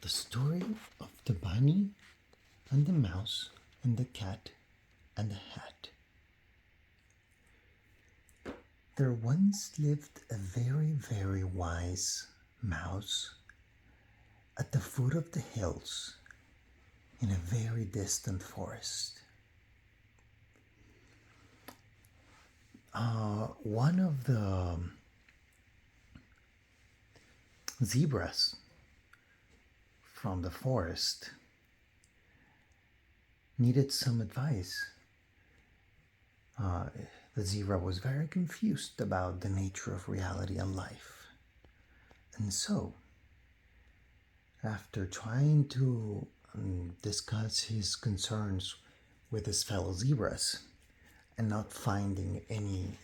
The story of the bunny and the mouse and the cat and the hat. There once lived a very, very wise mouse at the foot of the hills in a very distant forest. One of the zebras from the forest needed some advice. The zebra was very confused about the nature of reality and life. And so, after trying to discuss his concerns with his fellow zebras and not finding any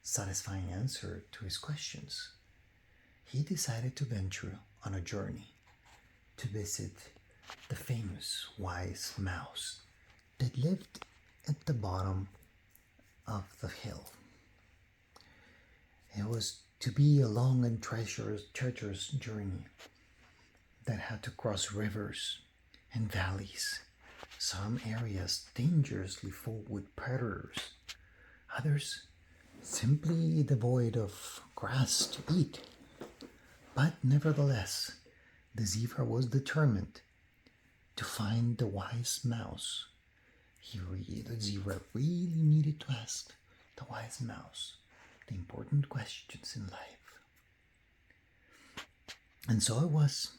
satisfying answer to his questions, he decided to venture on a journey to visit the famous wise mouse that lived at the bottom of the hill. It was to be a long and treacherous journey that had to cross rivers and valleys, some areas dangerously full with predators, others simply devoid of grass to eat. But nevertheless, the zebra was determined to find the wise mouse. The zebra really needed to ask the wise mouse the important questions in life. And so it was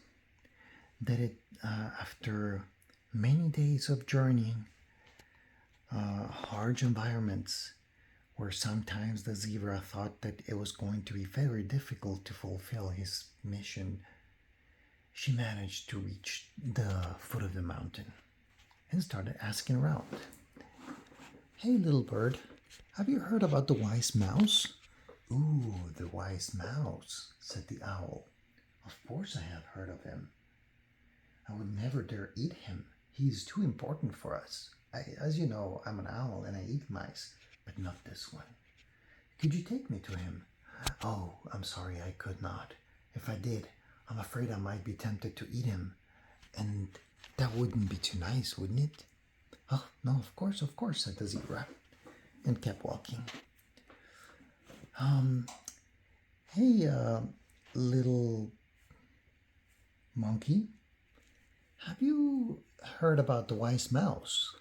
that after many days of journeying, harsh environments, where sometimes the zebra thought that it was going to be very difficult to fulfill his mission, she managed to reach the foot of the mountain and started asking around. "Hey, little bird, have you heard about the wise mouse?" "Ooh, the wise mouse," said the owl. "Of course I have heard of him. I would never dare eat him. He's too important for us. As you know, I'm an owl and I eat mice, but not this one. Could you take me to him?" "Oh, I'm sorry, I could not. If I did, I'm afraid I might be tempted to eat him. And that wouldn't be too nice, wouldn't it?" "Oh, no, of course," said the zebra, and kept walking. Hey, little monkey, have you heard about the wise mouse?"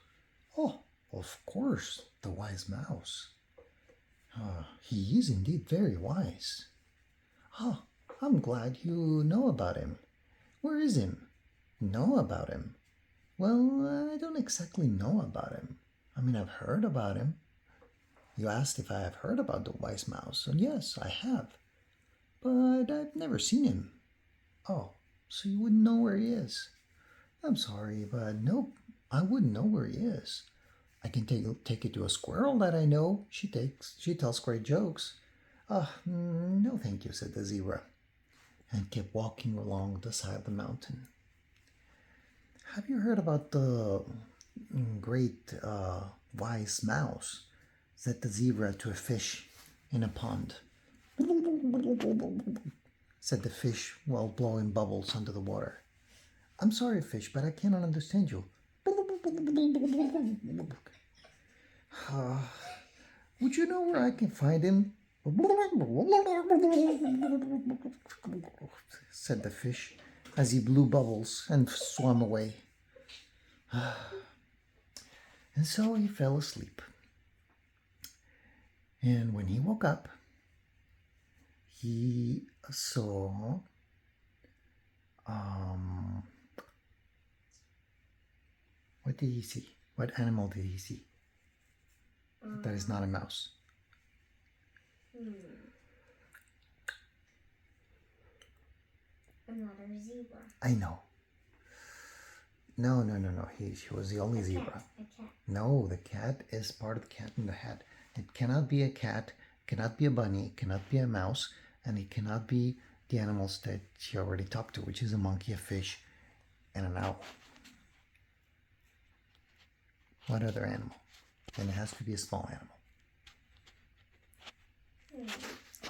"Oh, of course, the wise mouse. He is indeed very wise." "Oh, I'm glad you know about him. Where is him?" "Know about him? Well, I don't exactly know about him. I mean, I've heard about him." "You asked if I have heard about the wise mouse, and yes, I have. But I've never seen him." "Oh, so you wouldn't know where he is?" "I'm sorry, but nope, I wouldn't know where he is. I can take it to a squirrel that I know. She tells great jokes." No thank you," said the zebra, and kept walking along the side of the mountain. "Have you heard about the great wise mouse?" said the zebra to a fish in a pond. Said the fish while blowing bubbles under the water. "I'm sorry, fish, but I cannot understand you." "Would you know where I can find him?" said the fish as he blew bubbles and swam away. And so he fell asleep. And when he woke up, he saw what did he see? What animal did he see? That is not a mouse. Another zebra. I know. No. She was the only zebra. A cat. No, the cat is part of the Cat in the Hat. It cannot be a cat, cannot be a bunny, cannot be a mouse, and it cannot be the animals that she already talked to, which is a monkey, a fish, and an owl. What other animal? And it has to be a small animal.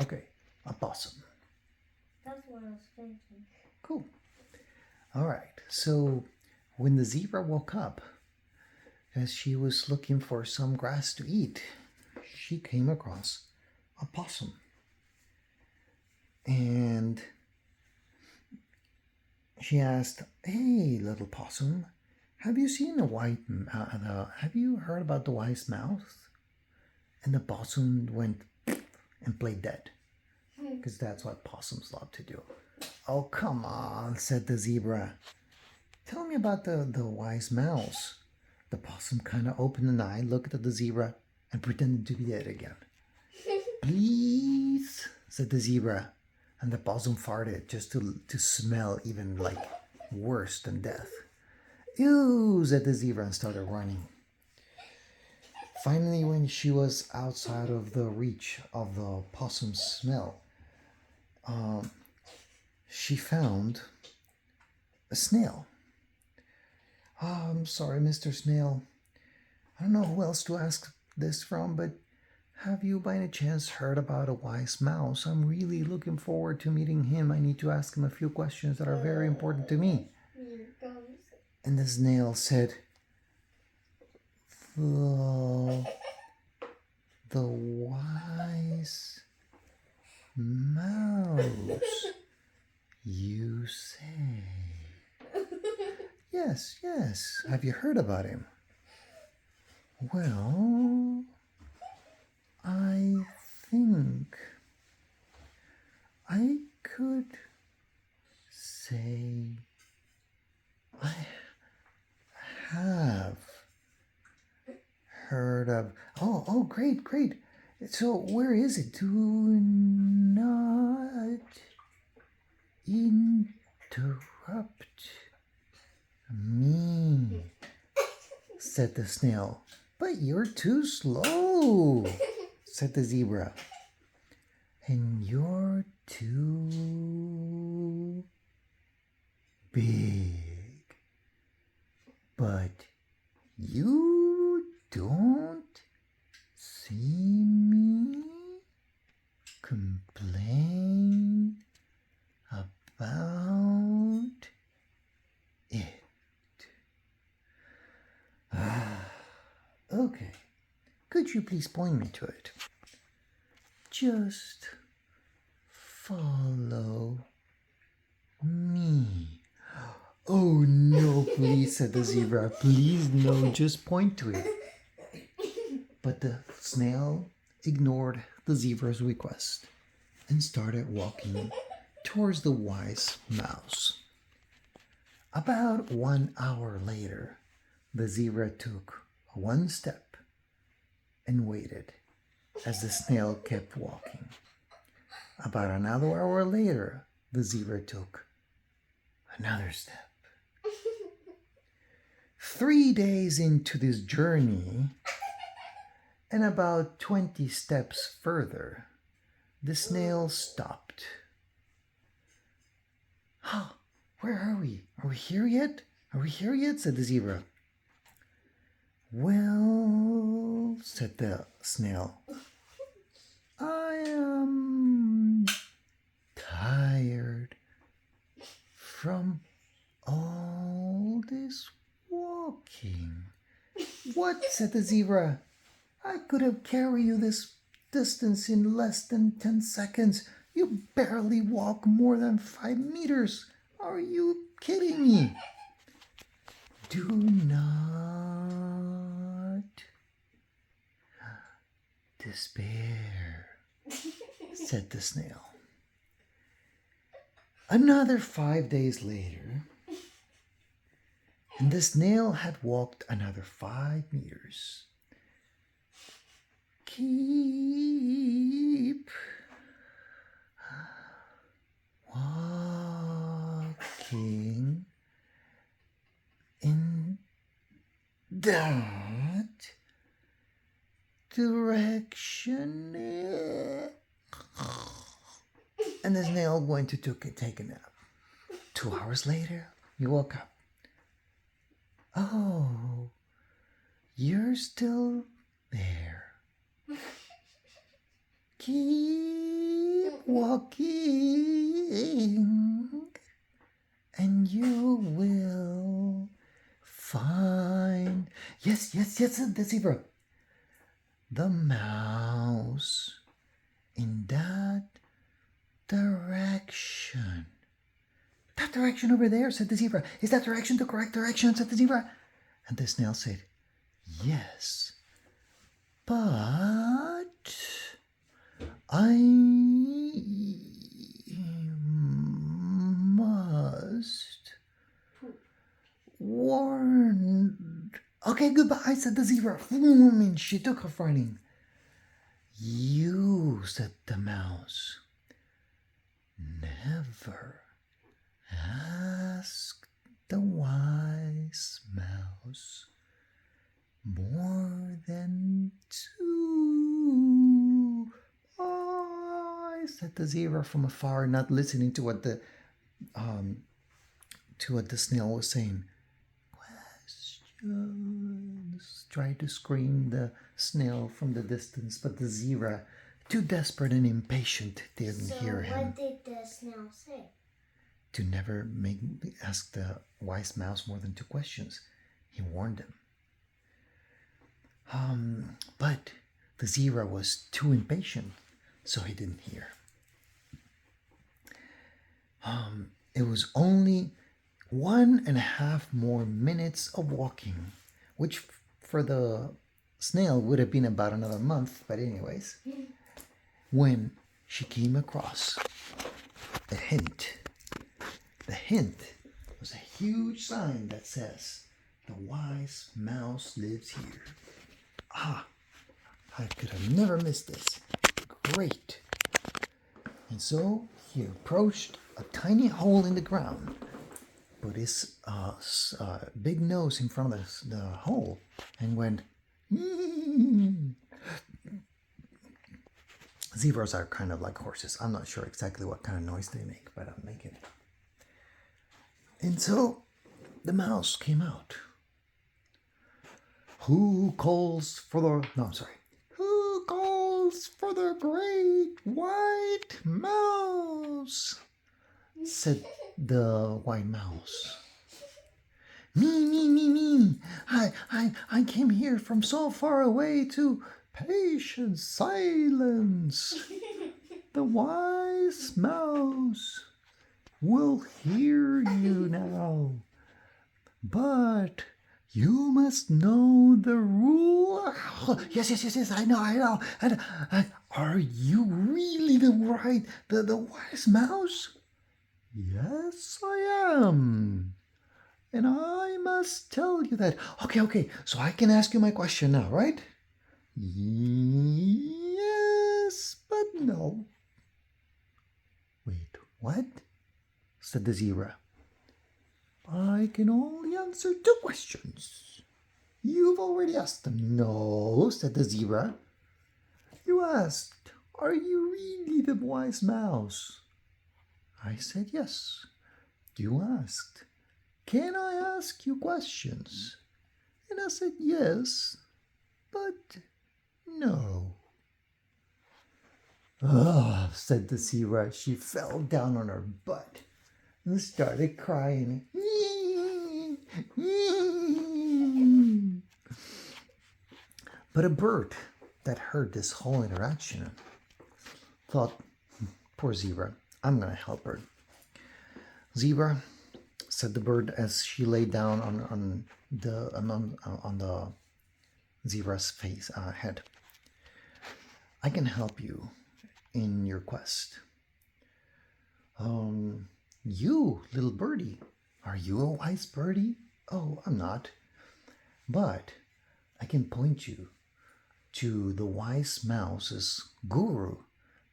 Okay, a possum. That's what I was thinking. Cool. All right. So when the zebra woke up, as she was looking for some grass to eat, she came across a possum. And she asked, "Hey, little possum, have you seen have you heard about the wise mouse?" And the possum went and played dead, because that's what possums love to do. "Oh, come on," said the zebra. "Tell me about the wise mouse." The possum kind of opened an eye, looked at the zebra, and pretended to be dead again. "Please," said the zebra. And the possum farted just to smell even like worse than death. "Ew," said the zebra and started running. Finally, when she was outside of the reach of the possum's smell, she found a snail. "I'm sorry, Mr. Snail. I don't know who else to ask this from, but have you by any chance heard about a wise mouse? I'm really looking forward to meeting him. I need to ask him a few questions that are very important to me." Here comes. And the snail said, "The wise mouse, you say?" "Yes, yes. Have you heard about him?" "Well, I think I could say I have heard of." Oh, great, great. So where is it? Do not interrupt me, said the snail. "But you're too slow," said the zebra. "And you're too big. But you don't see me complain about it." "Okay. Could you please point me to it?" "Just follow me." "Oh no, please," said the zebra. "Please, no, just point to it." But the snail ignored the zebra's request and started walking towards the wise mouse. About 1 hour later, the zebra took one step and waited as the snail kept walking. About another hour later, the zebra took another step. 3 days into this journey, and about 20 steps further, the snail stopped. "Huh, where are we? Are we here yet? Are we here yet?" said the zebra. "Well," said the snail, "I am tired from all this walking." "What?" said the zebra. "I could have carried you this distance in less than 10 seconds. You barely walk more than 5 meters. Are you kidding me?" "Do not despair," said the snail. Another 5 days later, and the snail had walked another 5 meters. "Keep walking in that direction." And the snail went to take a nap. 2 hours later, he woke up. "Oh, you're still there. Keep walking and you will find. Yes, yes, yes, the zebra. The mouse in that direction. That direction over there, said the zebra. Is that direction the correct direction, said the zebra? And the snail said, yes, but I must warn. Okay, goodbye, said the zebra. And she took off running. You, said the mouse, never ask the wise mouse more than two. I, said the zebra from afar, not listening to what the snail was saying. Questions, tried to scream the snail from the distance, but the zebra, too desperate and impatient, didn't hear him. What did the snail say? To never ask the wise mouse more than two questions. He warned him. But the zebra was too impatient, so he didn't hear. It was only 1.5 more minutes of walking, which for the snail would have been about another month, but anyways, when she came across the hint. The hint was a huge sign that says, the wise mouse lives here. Ah, I could have never missed this. Great. And so he approached a tiny hole in the ground, put his big nose in front of the hole, and went, Zebras are kind of like horses. I'm not sure exactly what kind of noise they make, but I'll make it. And so the mouse came out. Who calls for the... No, I'm sorry. Who calls for the great white mouse? Said the white mouse. Me. I came here from so far away to patience, silence. The wise mouse will hear you now. But you must know the rule. Yes, I know. And, are you really the wise mouse? Yes, I am. And I must tell you that. Okay, so I can ask you my question now, right? Yes, but no. Wait, what? Said the zebra. I can only answer 2 questions. You've already asked them. No, said the zebra. You asked, are you really the wise mouse? I said yes. You asked, can I ask you questions? And I said yes, but no. Oh, said the zebra. She fell down on her butt and started crying. But a bird that heard this whole interaction thought, poor zebra, I'm going to help her. Zebra, said the bird as she lay down on the zebra's face head. I can help you in your quest. You, little birdie, are you a wise birdie? Oh, I'm not. But I can point you to the wise mouse's guru,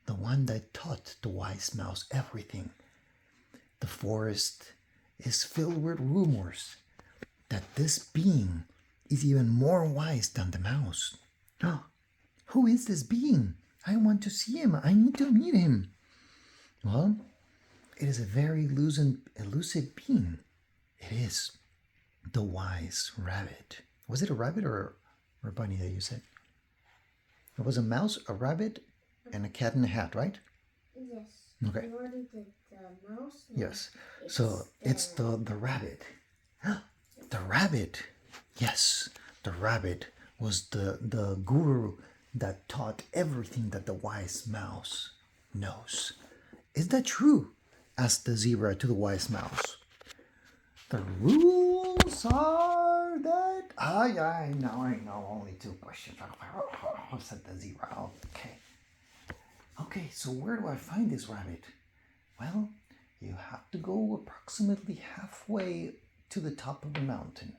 the one that taught the wise mouse everything. The forest is filled with rumors that this being is even more wise than the mouse. Oh, who is this being? I want to see him. I need to meet him. Well, it is a very elusive being. It is the wise rabbit. Was it a rabbit or a bunny that you said? It was a mouse, a rabbit, and a cat in a hat, right? Yes. Okay. You already did the mouse? No. Yes. So it's the rabbit. The rabbit. Yes, the rabbit was the guru that taught everything that the wise mouse knows. Is that true? Asked the zebra to the wise mouse. The rules are that I know only two questions. Said the zebra. Okay. Okay, so where do I find this rabbit? Well, you have to go approximately halfway to the top of the mountain.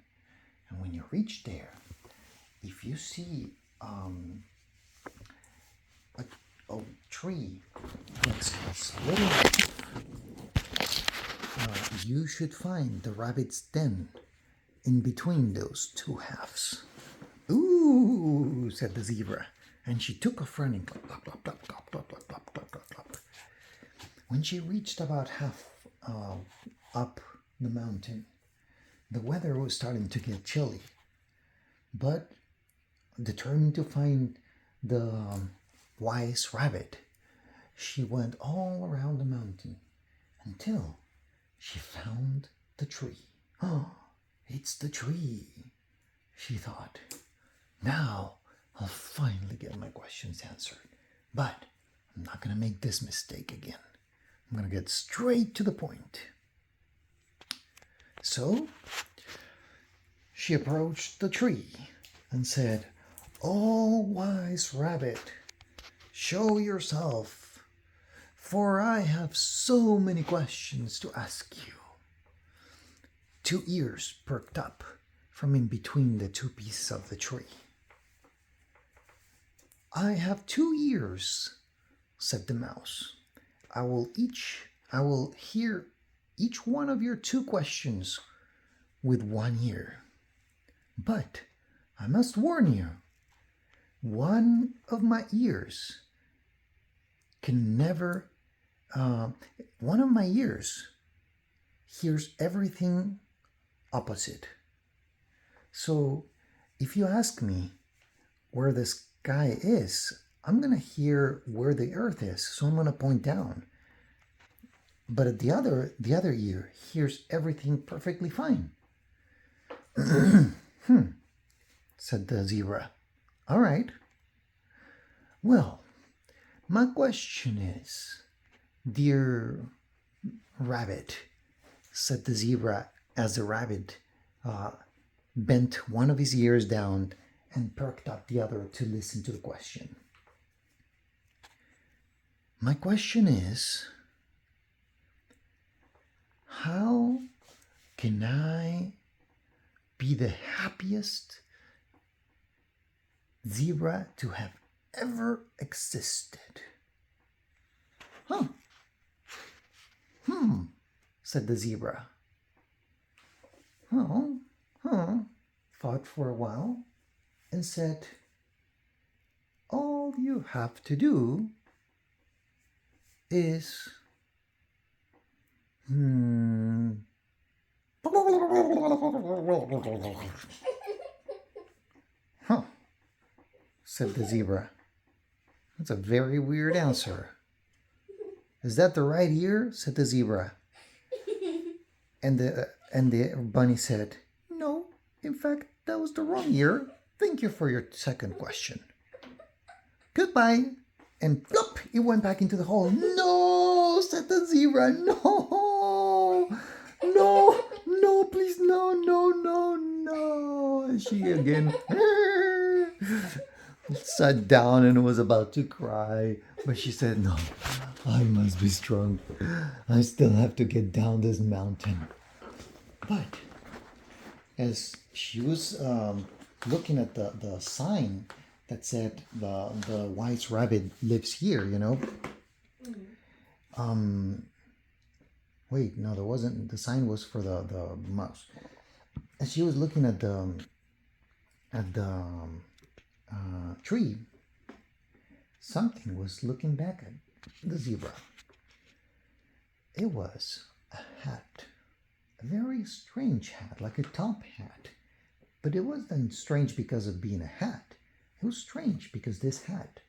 And when you reach there, if you see a tree that's split in half, you should find the rabbit's den in between those two halves. Ooh, said the zebra. And she took off running. Clop, clop, clop, clop, clop, clop, clop, clop, clop, clop, clop. When she reached about half up the mountain, the weather was starting to get chilly. But determined to find the wise rabbit, she went all around the mountain until she found the tree. Oh, it's the tree, she thought. Now I'll finally get my questions answered. But I'm not going to make this mistake again. I'm going to get straight to the point. So she approached the tree and said, "Oh, wise rabbit, show yourself, for I have so many questions to ask you." Two ears perked up from in between the two pieces of the tree. "I have 2 ears," said the mouse. I will hear each one of your 2 questions with 1 ear. But I must warn you, one of my ears hears everything opposite. So if you ask me where the sky is, I'm going to hear where the earth is, so I'm going to point down. But the other ear hears everything perfectly fine. Said the zebra. All right. Well, my question is, dear rabbit, said the zebra as the rabbit bent one of his ears down and perked up the other to listen to the question. My question is, how can I be the happiest zebra to have ever existed? Said the zebra. Thought for a while and said, all you have to do is said the zebra. That's a very weird answer. Is that the right ear? Said the zebra. And the bunny said, no, in fact, that was the wrong ear. Thank you for your second question. Goodbye. And plop, it went back into the hole. No, said the zebra. No, please, no. And she again sat down and was about to cry. But she said, no, I must be strong. I still have to get down this mountain. But as she was looking at the sign that said the wise rabbit lives here, wait, no, there wasn't. The sign was for the mouse. As she was looking at the tree, something was looking back at the zebra. It was a hat, a very strange hat, like a top hat. But it wasn't strange because of being a hat. It was strange because this hat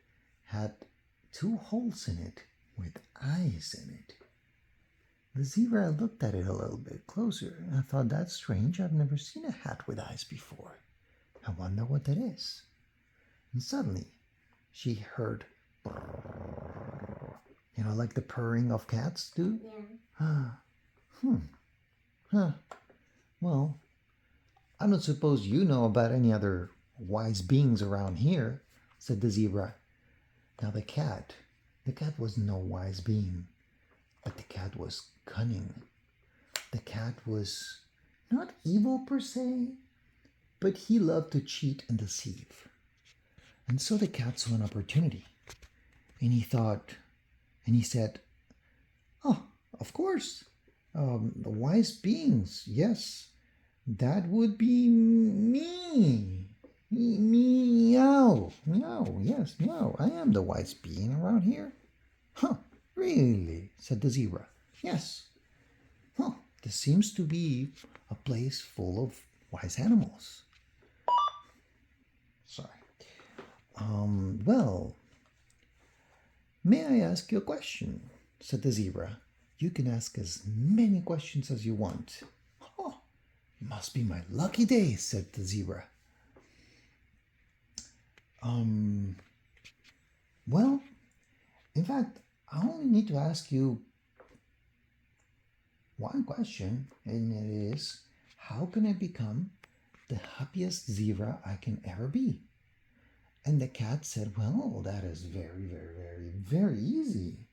had 2 holes in it with eyes in it. The zebra looked at it a little bit closer. I thought, that's strange. I've never seen a hat with eyes before. I wonder what that is. And suddenly, she heard, like the purring of cats do. Yeah. Huh. Well, I don't suppose you know about any other wise beings around here, said the zebra. Now the cat was no wise being, but the cat was cunning. The cat was not evil per se, but he loved to cheat and deceive. And so the cat saw an opportunity, and he thought, and he said, "Oh, of course, the wise beings, yes, that would be me. Meow, meow, yes, meow. I am the wise being around here." "Huh, really?" said the zebra. "Yes. Huh, this seems to be a place full of wise animals." Sorry. Well, may I ask you a question?" said the zebra. "You can ask as many questions as you want." "Oh, must be my lucky day," said the zebra. Well, in fact, I only need to ask you one question, and it is, how can I become the happiest zebra I can ever be? And the cat said, "Well, that is very, very, very, very easy."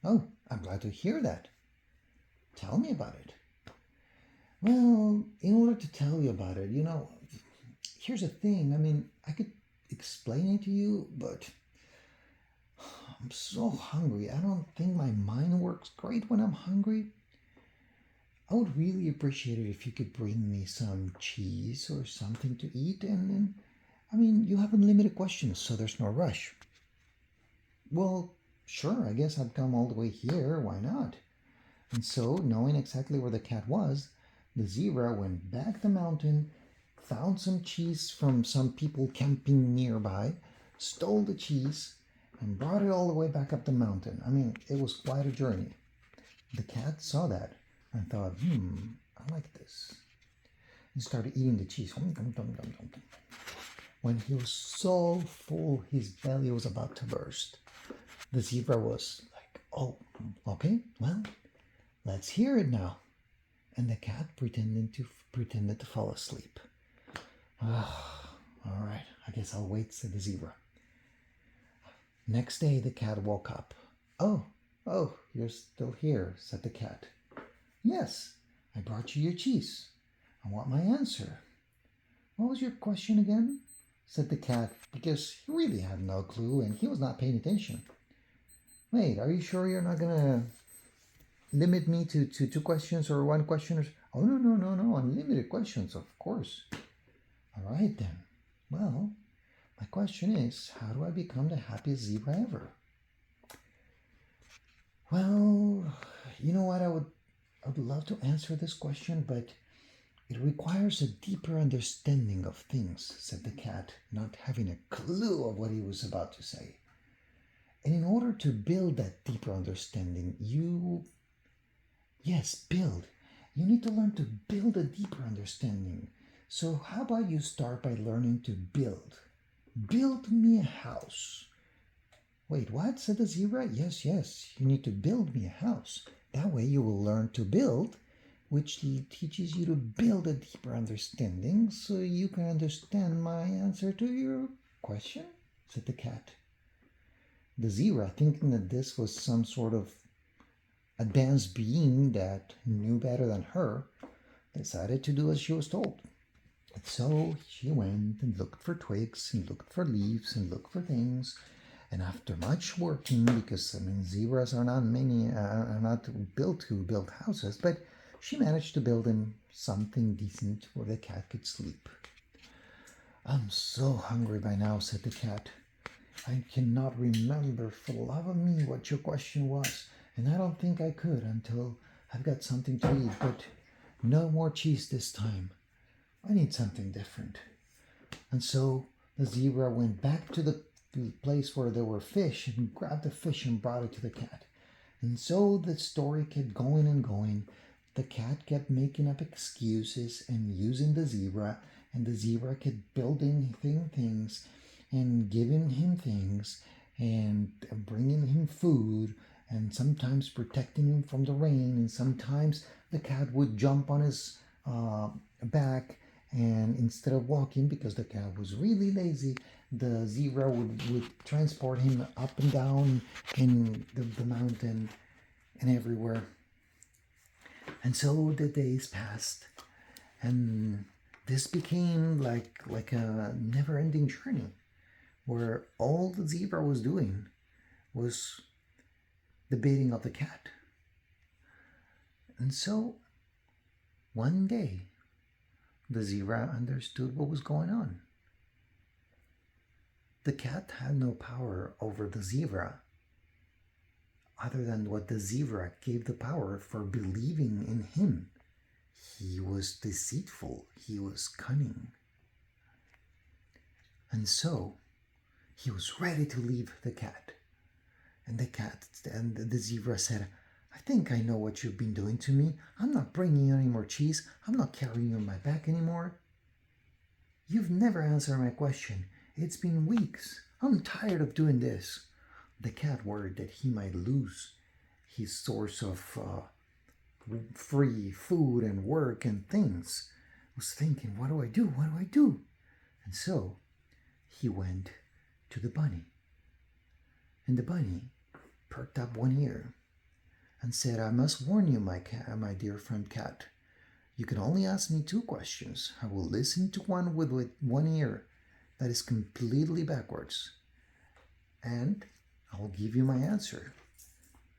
"Oh, I'm glad to hear that. Tell me about it." "Well, in order to tell you about it, here's the thing. I mean, I could explain it to you, but I'm so hungry. I don't think my mind works great when I'm hungry. I would really appreciate it if you could bring me some cheese or something to eat. And I mean, you have unlimited questions, so there's no rush." "Well, sure, I guess I'd come all the way here. Why not?" And so, knowing exactly where the cat was, the zebra went back the mountain, found some cheese from some people camping nearby, stole the cheese, and brought it all the way back up the mountain. I mean, it was quite a journey. The cat saw that and thought, I like this. And started eating the cheese. When he was so full, his belly was about to burst. The zebra was like, "Oh, okay, well, let's hear it now." And the cat pretended to fall asleep. All right, I guess I'll wait," said the zebra. Next day, the cat woke up. Oh, you're still here," said the cat. "Yes, I brought you your cheese. I want my answer." "What was your question again?" said the cat, because he really had no clue and he was not paying attention. "Wait, are you sure you're not going to limit me to two questions or one question?" "Oh, no, unlimited questions, of course." "All right, then. Well, my question is, how do I become the happiest zebra ever?" "Well, you know what? I would love to answer this question, but it requires a deeper understanding of things," said the cat, not having a clue of what he was about to say. "And in order to build that deeper understanding, you need to learn to build a deeper understanding. So how about you start by learning to build? Build me a house." "Wait, what?" said the zebra. Yes, you need to build me a house. That way you will learn to build, which teaches you to build a deeper understanding so you can understand my answer to your question," said the cat. The zebra, thinking that this was some sort of advanced being that knew better than her, decided to do as she was told. And so she went and looked for twigs and looked for leaves and looked for things. And after much working, because zebras are not built to build houses, but she managed to build him something decent where the cat could sleep. "I'm so hungry by now," said the cat. "I cannot remember for the love of me what your question was, and I don't think I could until I've got something to eat, but no more cheese this time. I need something different." And so the zebra went back to the place where there were fish and grabbed the fish and brought it to the cat. And so the story kept going and going. The cat kept making up excuses and using the zebra, and the zebra kept building things and giving him things and bringing him food and sometimes protecting him from the rain. And sometimes the cat would jump on his back, and instead of walking, because the cat was really lazy, the zebra would transport him up and down in the mountain and everywhere. And so the days passed, and this became like a never-ending journey where all the zebra was doing was the bidding of the cat. And so one day the zebra understood what was going on. The cat had no power over the zebra other than what the zebra gave the power for believing in him. He was deceitful, he was cunning. And so he was ready to leave the cat. And the zebra said, I think I know what you've been doing to me. I'm not bringing you any more cheese. I'm not carrying you on my back anymore. You've never answered my question. It's been weeks. I'm tired of doing this. The cat, worried that he might lose his source of free food and work and things, was thinking, what do I do? What do I do? And so he went to the bunny. And the bunny perked up one ear and said, I must warn you, my dear friend cat. You can only ask me 2 questions. I will listen to one with one ear that is completely backwards, and I will give you my answer.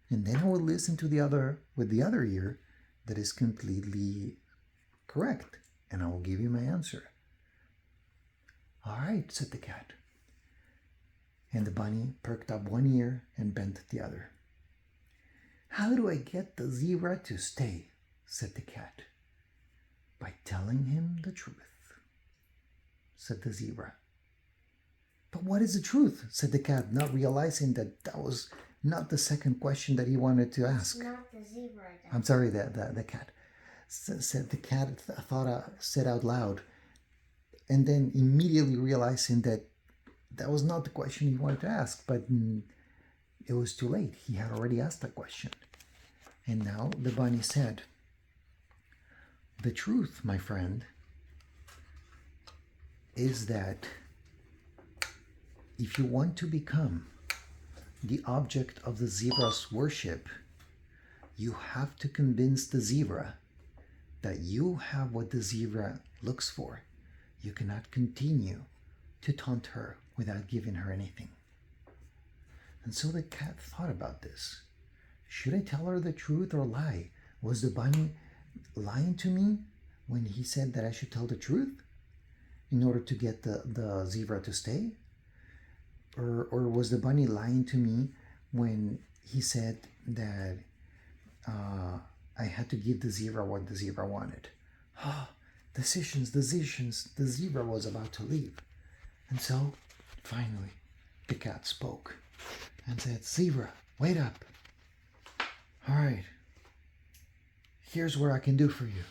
And then I will listen to the other with the other ear that is completely correct, and I will give you my answer. All right, said the cat. And the bunny perked up one ear and bent the other. How do I get the zebra to stay? Said the cat. By telling him the truth, said the zebra. But what is the truth? Said the cat, not realizing that was not the second question that he wanted to ask. It's not the zebra. I'm sorry, the cat. Said the cat said out loud, and then immediately realizing that was not the question he wanted to ask, but it was too late. He had already asked that question. And now the bunny said, the truth, my friend, is that if you want to become the object of the zebra's worship, you have to convince the zebra that you have what the zebra looks for. You cannot continue to taunt her without giving her anything. And so the cat thought about this. Should I tell her the truth or lie? Was the bunny lying to me when he said that I should tell the truth in order to get the zebra to stay? Or was the bunny lying to me when he said that I had to give the zebra what the zebra wanted? Decisions. The zebra was about to leave. And so, finally, the cat spoke and said, Zebra, wait up. All right, here's what I can do for you.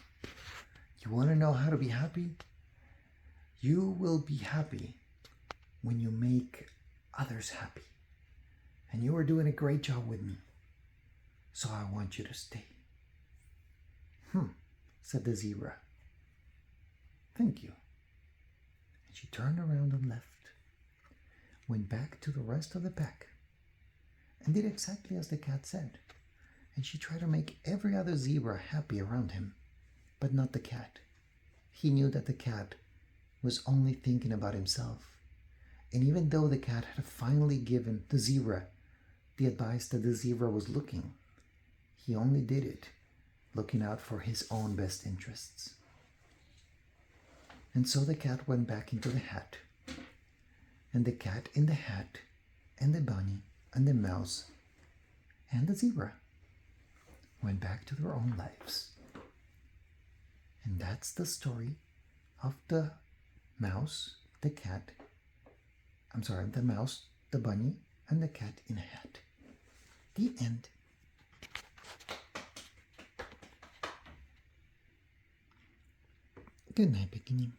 You want to know how to be happy? You will be happy when you make others happy. And you are doing a great job with me. So I want you to stay. Said the zebra. Thank you. And she turned around and left. Went back to the rest of the pack and did exactly as the cat said. And she tried to make every other zebra happy around him, but not the cat. He knew that the cat was only thinking about himself. And even though the cat had finally given the zebra the advice that the zebra was looking, he only did it looking out for his own best interests. And so the cat went back into the hat. And the cat in the hat, and the bunny, and the mouse, and the zebra went back to their own lives. And that's the story of the mouse, the cat, the mouse, the bunny and the cat in a hat. The end. Good night, Pequeñín.